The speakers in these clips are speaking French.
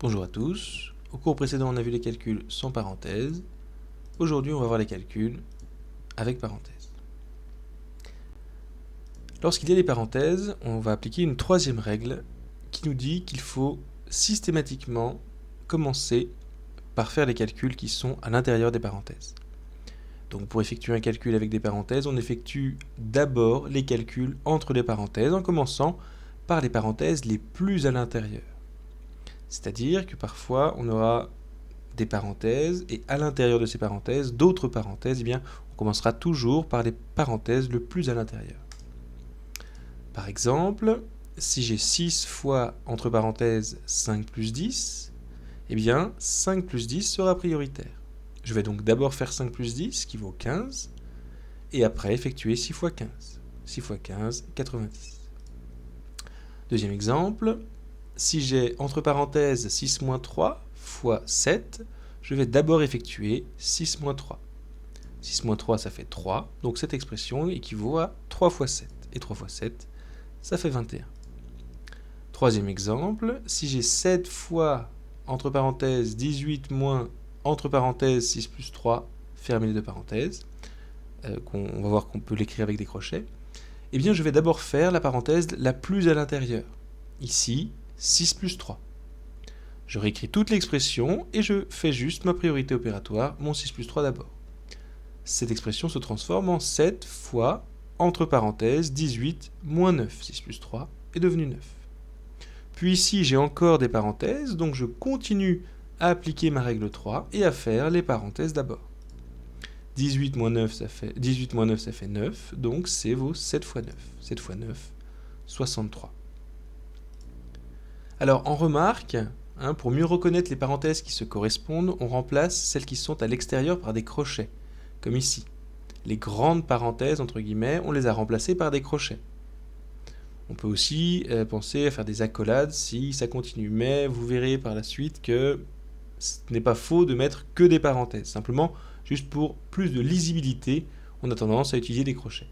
Bonjour à tous. Au cours précédent, on a vu les calculs sans parenthèse. Aujourd'hui, on va voir les calculs avec parenthèse. Lorsqu'il y a des parenthèses, on va appliquer une troisième règle qui nous dit qu'il faut systématiquement commencer par faire les calculs qui sont à l'intérieur des parenthèses. Donc pour effectuer un calcul avec des parenthèses, on effectue d'abord les calculs entre les parenthèses en commençant par les parenthèses les plus à l'intérieur. C'est-à-dire que parfois, on aura des parenthèses, et à l'intérieur de ces parenthèses, d'autres parenthèses, on commencera toujours par les parenthèses le plus à l'intérieur. Par exemple, si j'ai 6 fois, entre parenthèses, 5 plus 10, 5 plus 10 sera prioritaire. Je vais donc d'abord faire 5 plus 10, qui vaut 15, et après effectuer 6 fois 15. 6 fois 15, 90. Deuxième exemple, si j'ai, entre parenthèses, 6 moins 3 fois 7, je vais d'abord effectuer 6 moins 3. 6 moins 3, ça fait 3, donc cette expression équivaut à 3 fois 7. Et 3 fois 7, ça fait 21. Troisième exemple, si j'ai 7 fois, entre parenthèses, 18 moins, entre parenthèses, 6 plus 3, fermez les deux parenthèses, on va voir qu'on peut l'écrire avec des crochets, je vais d'abord faire la parenthèse la plus à l'intérieur. Ici, 6 plus 3. Je réécris toute l'expression et je fais juste ma priorité opératoire, mon 6 plus 3 d'abord. Cette expression se transforme en 7 fois, entre parenthèses, 18 moins 9. 6 plus 3 est devenu 9. Puis ici, j'ai encore des parenthèses, donc je continue à appliquer ma règle 3 et à faire les parenthèses d'abord. 18 moins 9, ça fait 9, donc c'est vos 7 fois 9. 7 fois 9, 63. Alors, on remarque, pour mieux reconnaître les parenthèses qui se correspondent, on remplace celles qui sont à l'extérieur par des crochets, comme ici. Les grandes parenthèses, entre guillemets, on les a remplacées par des crochets. On peut aussi penser à faire des accolades si ça continue, mais vous verrez par la suite que ce n'est pas faux de mettre que des parenthèses. Simplement, juste pour plus de lisibilité, on a tendance à utiliser des crochets.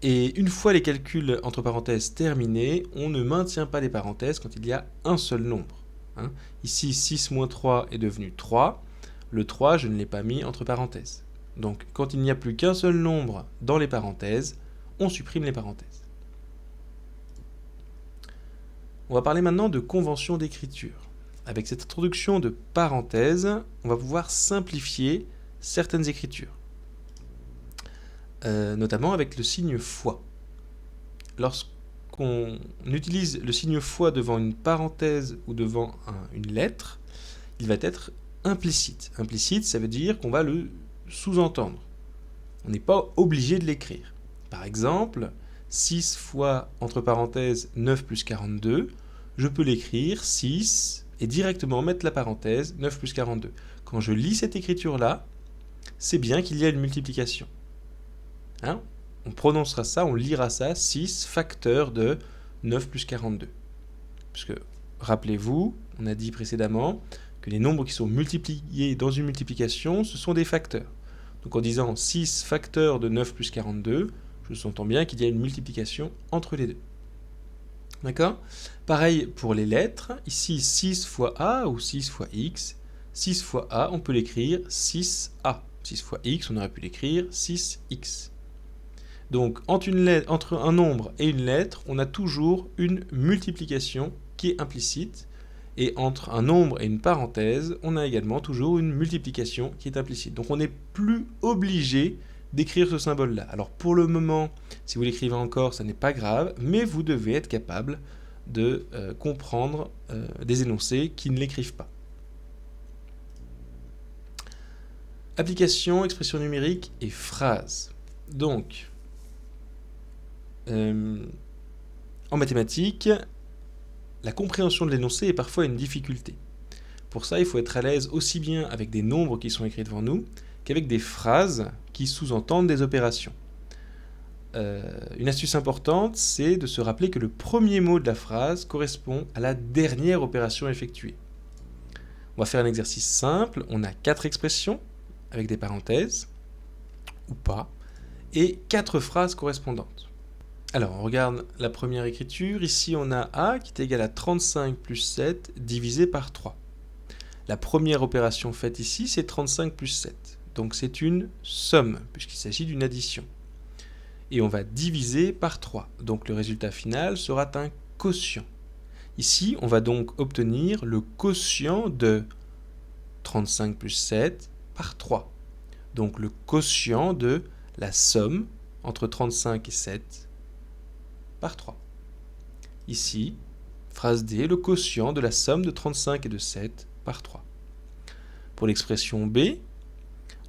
Et une fois les calculs entre parenthèses terminés, on ne maintient pas les parenthèses quand il y a un seul nombre. Ici, 6 moins 3 est devenu 3. Le 3, je ne l'ai pas mis entre parenthèses. Donc, quand il n'y a plus qu'un seul nombre dans les parenthèses, on supprime les parenthèses. On va parler maintenant de convention d'écriture. Avec cette introduction de parenthèses, on va pouvoir simplifier certaines écritures. Notamment avec le signe fois. Lorsqu'on utilise le signe fois devant une parenthèse ou devant une lettre, il va être implicite. Implicite, ça veut dire qu'on va le sous-entendre. On n'est pas obligé de l'écrire. Par exemple, 6 fois, entre parenthèses, 9 plus 42, je peux l'écrire 6 et directement mettre la parenthèse 9 plus 42. Quand je lis cette écriture-là, c'est bien qu'il y a une multiplication. On prononcera ça, on lira ça, 6 facteur de 9 plus 42. Puisque, rappelez-vous, on a dit précédemment que les nombres qui sont multipliés dans une multiplication, ce sont des facteurs. Donc en disant 6 facteur de 9 plus 42, je s'entends bien qu'il y a une multiplication entre les deux. D'accord ? Pareil pour les lettres, ici 6 fois A ou 6 fois X. 6 fois A, on peut l'écrire 6A. 6 fois X, on aurait pu l'écrire 6X. Donc entre un nombre et une lettre, on a toujours une multiplication qui est implicite. Et entre un nombre et une parenthèse, on a également toujours une multiplication qui est implicite. Donc on n'est plus obligé d'écrire ce symbole-là. Alors pour le moment, si vous l'écrivez encore, ça n'est pas grave, mais vous devez être capable de comprendre des énoncés qui ne l'écrivent pas. Application, expression numérique et phrase. Donc, en mathématiques, la compréhension de l'énoncé est parfois une difficulté. Pour ça, il faut être à l'aise aussi bien avec des nombres qui sont écrits devant nous qu'avec des phrases qui sous-entendent des opérations. Une astuce importante, c'est de se rappeler que le premier mot de la phrase correspond à la dernière opération effectuée. On va faire un exercice simple. On a 4 expressions avec des parenthèses, ou pas, et 4 phrases correspondantes. Alors, on regarde la première écriture. Ici, on a A qui est égal à 35 plus 7 divisé par 3. La première opération faite ici, c'est 35 plus 7. Donc, c'est une somme, puisqu'il s'agit d'une addition. Et on va diviser par 3. Donc, le résultat final sera un quotient. Ici, on va donc obtenir le quotient de 35 plus 7 par 3. Donc, le quotient de la somme entre 35 et 7 par 3. Ici, phrase D, le quotient de la somme de 35 et de 7 par 3. Pour l'expression B,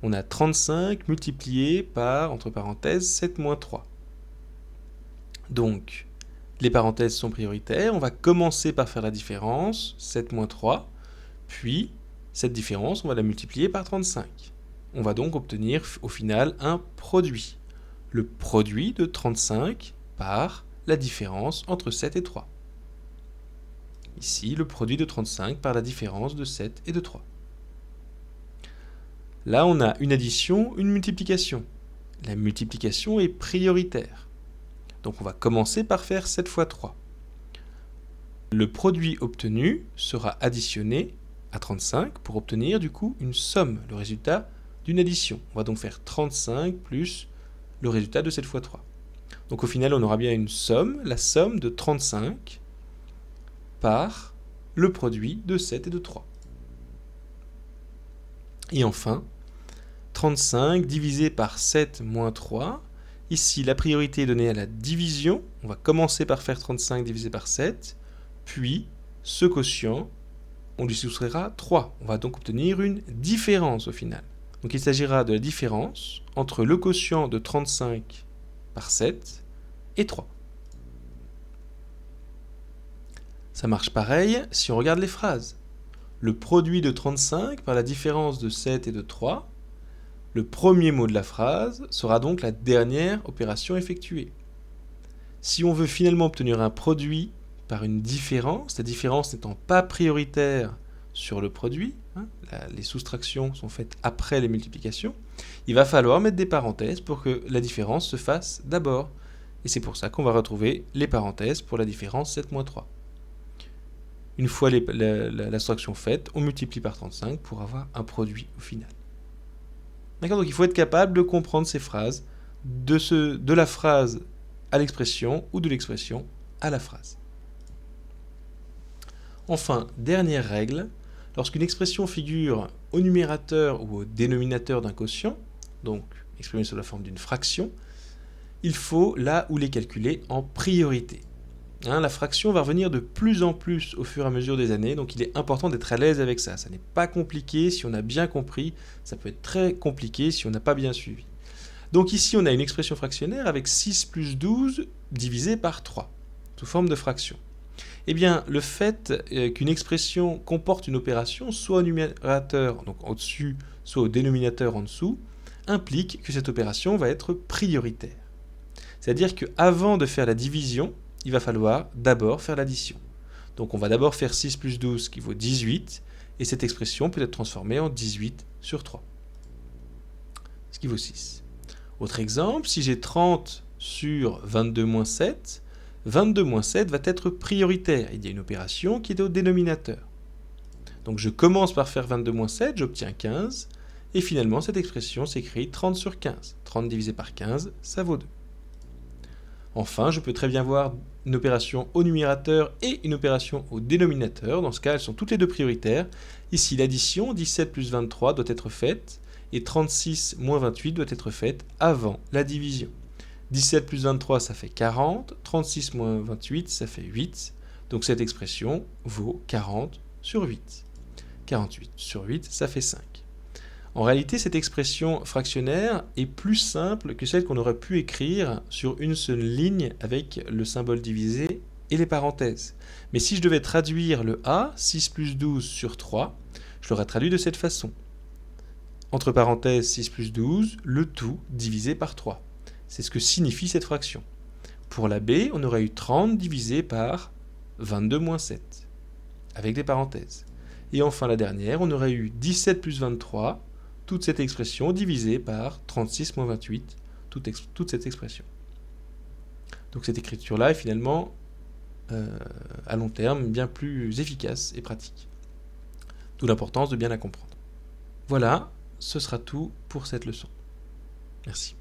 on a 35 multiplié par, entre parenthèses, 7 moins 3. Donc, les parenthèses sont prioritaires. On va commencer par faire la différence, 7 moins 3, puis cette différence, on va la multiplier par 35. On va donc obtenir au final un produit. Le produit de 35 par la différence entre 7 et 3. Ici, le produit de 35 par la différence de 7 et de 3. Là, on a une addition, une multiplication. La multiplication est prioritaire. Donc, on va commencer par faire 7 fois 3. Le produit obtenu sera additionné à 35 pour obtenir du coup une somme, le résultat d'une addition. On va donc faire 35 plus le résultat de 7 fois 3. Donc au final, on aura bien une somme, la somme de 35 par le produit de 7 et de 3. Et enfin, 35 divisé par 7 moins 3. Ici, la priorité est donnée à la division. On va commencer par faire 35 divisé par 7. Puis, ce quotient, on lui soustraira 3. On va donc obtenir une différence au final. Donc il s'agira de la différence entre le quotient de 35 par 7 et 3. Ça marche pareil si on regarde les phrases. Le produit de 35 par la différence de 7 et de 3, le premier mot de la phrase sera donc la dernière opération effectuée. Si on veut finalement obtenir un produit par une différence, la différence n'étant pas prioritaire sur le produit, les soustractions sont faites après les multiplications, il va falloir mettre des parenthèses pour que la différence se fasse d'abord. Et c'est pour ça qu'on va retrouver les parenthèses pour la différence 7 moins 3. Une fois la soustraction faite, on multiplie par 35 pour avoir un produit au final. D'accord ? Donc il faut être capable de comprendre ces phrases, de la phrase à l'expression ou de l'expression à la phrase. Enfin, dernière règle, lorsqu'une expression figure au numérateur ou au dénominateur d'un quotient, donc exprimée sous la forme d'une fraction, il faut là où les calculer en priorité. La fraction va revenir de plus en plus au fur et à mesure des années, donc il est important d'être à l'aise avec ça. Ça n'est pas compliqué si on a bien compris, ça peut être très compliqué si on n'a pas bien suivi. Donc ici, on a une expression fractionnaire avec 6 plus 12 divisé par 3, sous forme de fraction. Eh bien, le fait qu'une expression comporte une opération, soit au numérateur, donc au-dessus, soit au dénominateur en dessous, implique que cette opération va être prioritaire. C'est-à-dire qu'avant de faire la division, il va falloir d'abord faire l'addition. Donc on va d'abord faire 6 plus 12 qui vaut 18, et cette expression peut être transformée en 18 sur 3, ce qui vaut 6. Autre exemple, si j'ai 30 sur 22 moins 7, 22 moins 7 va être prioritaire. Il y a une opération qui est au dénominateur. Donc je commence par faire 22 moins 7, j'obtiens 15, et finalement cette expression s'écrit 30 sur 15. 30 divisé par 15, ça vaut 2. Enfin, je peux très bien voir une opération au numérateur et une opération au dénominateur. Dans ce cas, elles sont toutes les deux prioritaires. Ici, l'addition, 17 plus 23, doit être faite, et 36 moins 28 doit être faite avant la division. 17 plus 23, ça fait 40. 36 moins 28, ça fait 8. Donc cette expression vaut 40 sur 8. 48 sur 8, ça fait 5. En réalité, cette expression fractionnaire est plus simple que celle qu'on aurait pu écrire sur une seule ligne avec le symbole divisé et les parenthèses. Mais si je devais traduire le A, 6 plus 12 sur 3, je l'aurais traduit de cette façon. Entre parenthèses, 6 plus 12, le tout divisé par 3. C'est ce que signifie cette fraction. Pour la B, on aurait eu 30 divisé par 22 moins 7, avec des parenthèses. Et enfin la dernière, on aurait eu 17 plus 23, toute cette expression divisée par 36 moins 28, toute cette expression. Donc cette écriture-là est finalement, à long terme, bien plus efficace et pratique. D'où l'importance de bien la comprendre. Voilà, ce sera tout pour cette leçon. Merci.